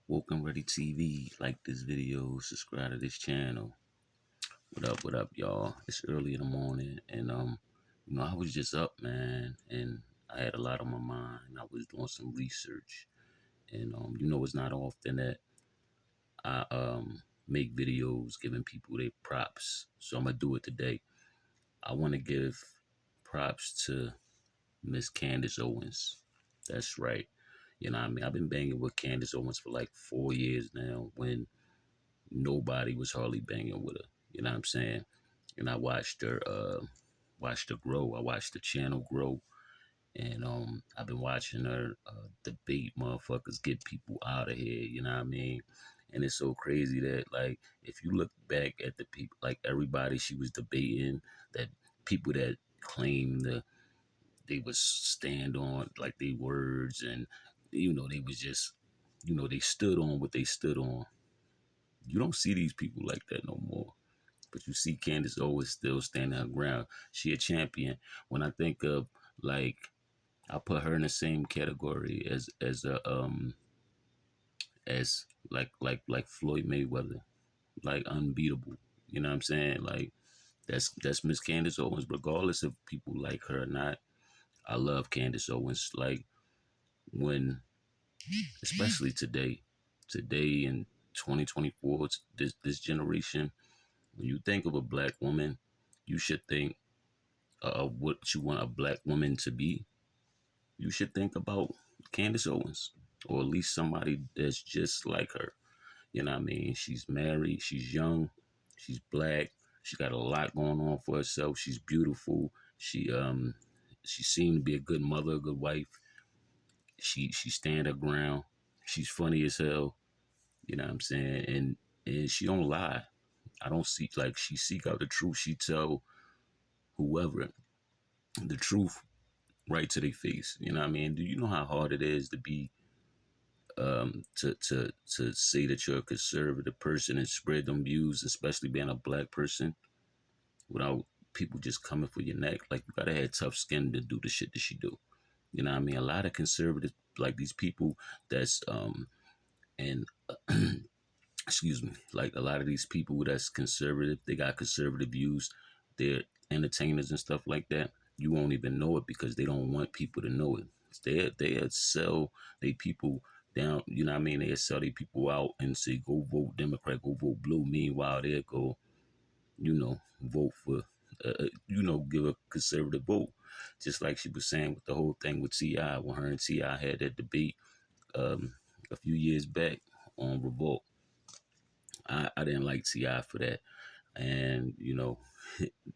Woke and Ready TV. Like this video, subscribe to this channel. What up, y'all? It's early in the morning, and I was just up, man, and I had a lot on my mind. I was doing some research, and it's not often that I make videos giving people their props, so I'm gonna do it today. I want to give props to Miss Candace Owens. That's right. You know what I mean? I've been banging with Candace Owens for like 4 years now, when nobody was hardly banging with her. You know what I'm saying? And I watched her grow. I watched the channel grow, and I've been watching her debate motherfuckers, get people out of here. You know what I mean? And it's so crazy that, like, if you look back at the people, like everybody she was debating, that people that claim they was stand on like they words, and they was just they stood on what they stood on. You don't see these people like that no more. But you see Candace Owens still standing her ground. She a champion. When I think of, like, I put her in the same category as like Floyd Mayweather, like unbeatable. You know what I'm saying? Like, that's Miss Candace Owens, regardless of people like her or not. I love Candace Owens. Like, when, especially today in 2024, this generation, when you think of a black woman, you should think of what you want a black woman to be. You should think about Candace Owens, or at least somebody that's just like her. You know what I mean? She's married, she's young, she's black, she got a lot going on for herself. She's beautiful. She seemed to be a good mother, a good wife. She stand her ground. She's funny as hell. You know what I'm saying? And she don't lie. I don't see, like, she seek out the truth. She tell whoever the truth right to their face. You know what I mean? Do you know how hard it is to be to say that you're a conservative person and spread them views, especially being a black person, without people just coming for your neck? Like, you gotta have tough skin to do the shit that she do. You know what I mean? A lot of conservatives, like these people that's and excuse me, like a lot of these people that's conservative, they got conservative views, they're entertainers and stuff like that. You won't even know it because they don't want people to know it. They sell they people down, you know what I mean? They sell their people out and say, go vote Democrat, go vote blue. Meanwhile, they go, vote for, give a conservative vote. Just like she was saying with the whole thing with T.I., when her and T.I. had that debate um, a few years back on Revolt. I didn't like T.I. for that. And,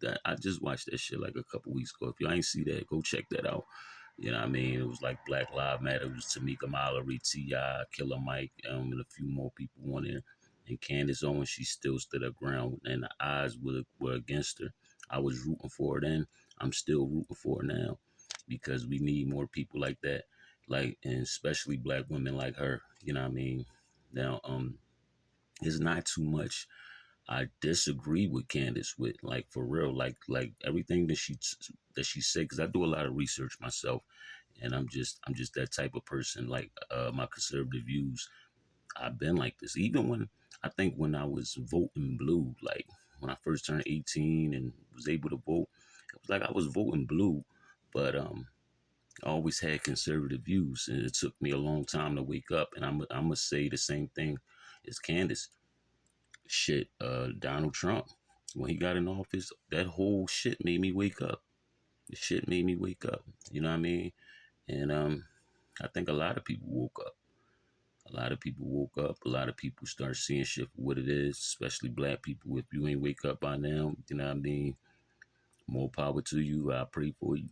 that I just watched that shit like a couple weeks ago. If y'all ain't see that, go check that out. You know what I mean? It was like Black Lives Matter. It was Tamika Mallory, T.I., Killer Mike, and a few more people on there. And Candace Owens, she still stood her ground, and the odds were against her. I was rooting for her then. I'm still rooting for her now, because we need more people like that, like, and especially black women like her. You know what I mean? Now, it's not too much I disagree with Candace with, like, for real, like everything that she said, because I do a lot of research myself, and I'm just that type of person. Like, my conservative views, I've been like this. Even when I was voting blue, like when I first turned 18 and was able to vote, it was like I was voting blue, but I always had conservative views, and it took me a long time to wake up. And I'm gonna say the same thing as Candace. Shit, Donald Trump, when he got in office, that whole shit made me wake up. The shit made me wake up. You know what I mean? And I think a lot of people woke up. A lot of people woke up. A lot of people start seeing shit for what it is, especially black people. If you ain't wake up by now, you know what I mean? More power to you. I pray for you.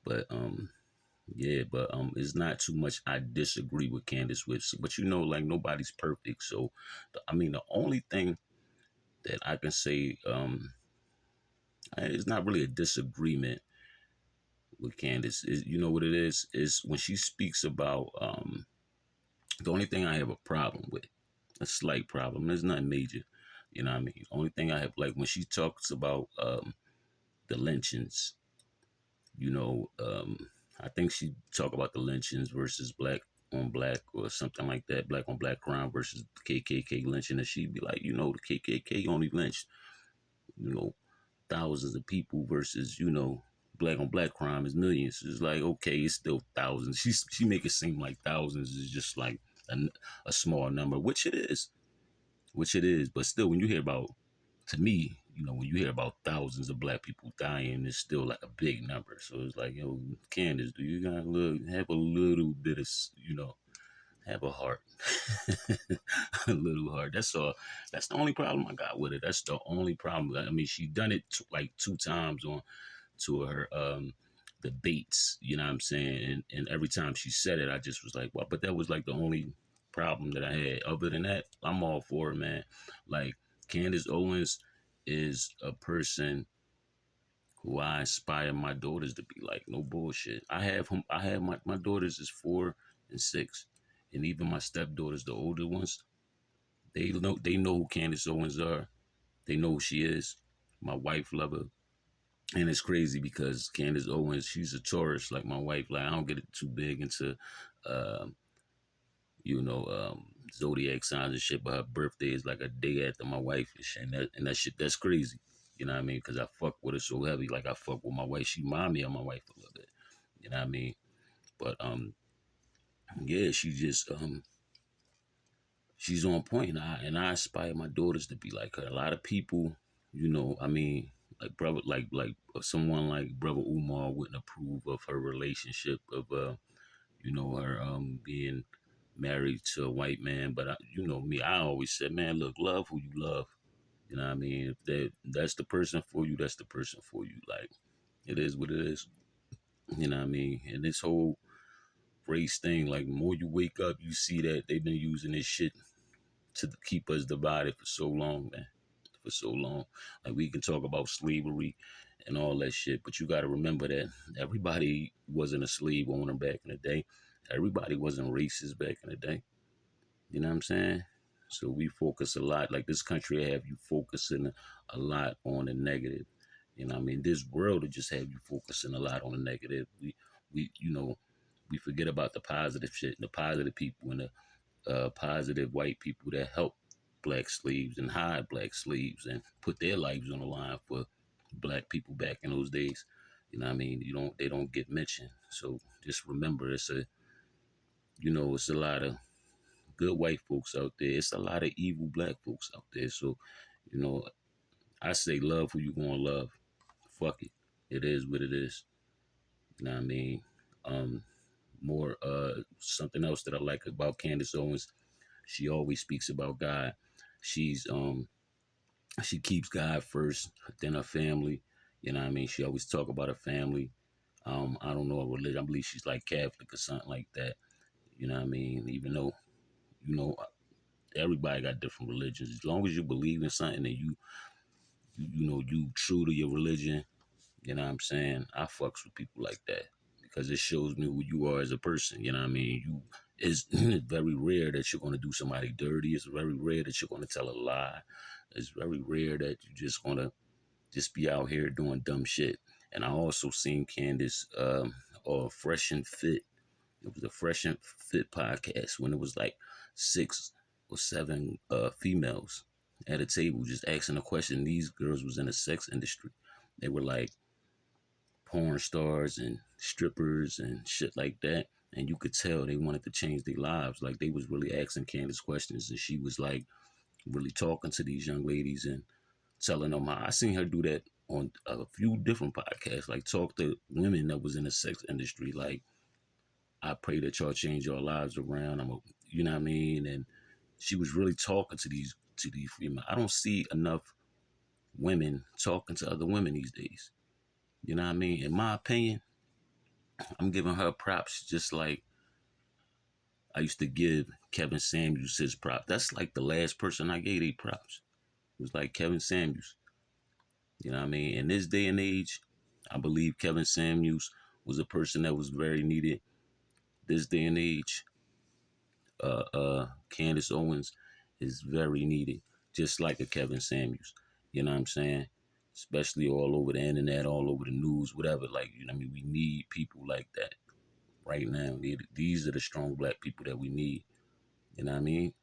But yeah, but it's not too much I disagree with Candace with. But like, nobody's perfect. So I mean, the only thing that I can say, it's not really a disagreement with Candace. You know what it is when she speaks about, the only thing I have a problem with, a slight problem. There's nothing major. You know what I mean? The only thing I have, like, when she talks about the lynchings, you know, I think she talk about the lynchings versus black on black or something like that, black on black crime versus the KKK lynching, and she'd be like, the KKK only lynched, you know, thousands of people versus, black on black crime is millions. It's like, okay, it's still thousands. She make it seem like thousands is just like a, a small number, which it is. But still, when you hear about, to me, when you hear about thousands of black people dying, it's still like a big number. So it's like, Candace, do you got have a little bit of, have a heart, a little heart. That's all. That's the only problem I got with it. That's the only problem. I mean, she done it like two times on to her debates. You know what I'm saying? And every time she said it, I just was like, well, but that was like the only problem that I had. Other than that, I'm all for it, man. Like Candace Owens is a person who I inspire my daughters to be like. No bullshit. I have my daughters is 4 and 6, and even my stepdaughters, the older ones, they know who Candace Owens are. They know who she is. My wife love her. And it's crazy because Candace Owens, she's a Taurus like my wife. Like I don't get it too big into um, you know, zodiac signs and shit, but her birthday is like a day after my wife and shit. And that shit, that's crazy. You know what I mean? Because I fuck with her so heavy. Like I fuck with my wife. She remind me of my wife a little bit. You know what I mean? But yeah, she's on point, and I aspire my daughters to be like her. A lot of people, I mean, like brother, like someone like brother Umar wouldn't approve of her relationship of her being married to a white man. But me, I always said, man, look, love who you love. You know what I mean? If that's the person for you, that's the person for you. Like it is what it is. You know what I mean? And this whole race thing, like the more you wake up, you see that they've been using this shit to keep us divided for so long, man. For so long. Like we can talk about slavery and all that shit, but you got to remember that everybody wasn't a slave owner back in the day. Everybody wasn't racist back in the day. You know what I'm saying? So we focus a lot, like this country have you focusing a lot on the negative. You know what I mean? This world will just have you focusing a lot on the negative. We forget about the positive shit, the positive people, and the positive white people that help black slaves and hide black slaves and put their lives on the line for black people back in those days. You know what I mean? They don't get mentioned. So just remember, it's a lot of good white folks out there. It's a lot of evil black folks out there. So, you know, I say love who you gonna love. Fuck it. It is what it is. You know what I mean? Um, more something else that I like about Candace Owens, she always speaks about God. She's she keeps God first, then her family. You know what I mean? She always talk about her family. I don't know her religion. I believe she's like Catholic or something like that. You know what I mean? Even though, you know, everybody got different religions. As long as you believe in something and you true to your religion, you know what I'm saying? I fucks with people like that because it shows me who you are as a person. You know what I mean? It's very rare that you're gonna do somebody dirty. It's very rare that you're gonna tell a lie. It's very rare that you just gonna just be out here doing dumb shit. And I also seen Candace or Fresh and Fit. It was a Fresh and Fit podcast when it was like 6 or 7 females at a table just asking a question. These girls was in the sex industry. They were like porn stars and strippers and shit like that. And you could tell they wanted to change their lives. Like they was really asking Candace questions, and she was like really talking to these young ladies and telling them how I seen her do that on a few different podcasts. Like talk to women that was in the sex industry. Like I pray that y'all change your lives around. You know what I mean? And she was really talking to these women. I don't see enough women talking to other women these days. You know what I mean? In my opinion, I'm giving her props just like I used to give Kevin Samuels his props. That's like the last person I gave these props. It was like Kevin Samuels. You know what I mean? In this day and age, I believe Kevin Samuels was a person that was very needed. This day and age, Candace Owens is very needed, just like a Kevin Samuels. You know what I'm saying? Especially all over the internet, all over the news, whatever. Like, you know what I mean? We need people like that. right now. These are the strong black people that we need. You know what I mean?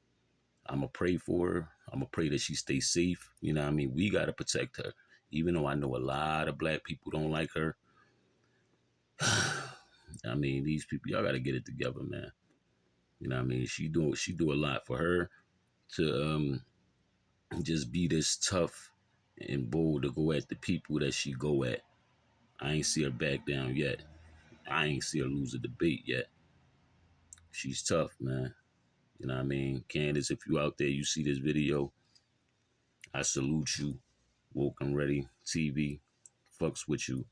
I'ma pray for her. I'ma pray that she stays safe. You know what I mean? We gotta protect her. Even though I know a lot of black people don't like her. I mean, these people, y'all gotta get it together, man. You know what I mean? She do a lot for her to just be this tough and bold to go at the people that she go at. I ain't see her back down yet. I ain't see her lose a debate yet. She's tough, man. You know what I mean? Candace, if you out there, you see this video, I salute you. Woke and Ready TV fucks with you.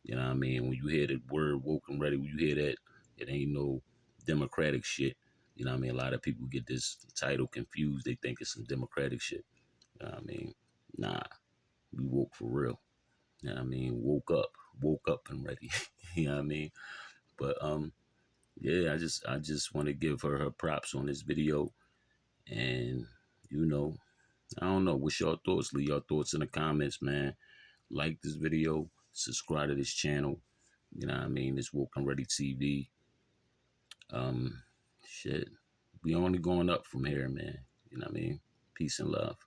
You know what I mean? When you hear the word woke and ready, when you hear that, it ain't no democratic shit. You know what I mean? A lot of people get this title confused. They think it's some democratic shit. You know what I mean? Nah, we woke for real. You know what I mean? Woke up and ready. You know what I mean? But yeah, I just want to give her props on this video. And you know, I don't know. What's your thoughts? Leave your thoughts in the comments, man. Like this video, subscribe to this channel. You know what I mean? This Woke and Ready TV. Um, shit. We only going up from here, man. You know what I mean? Peace and love.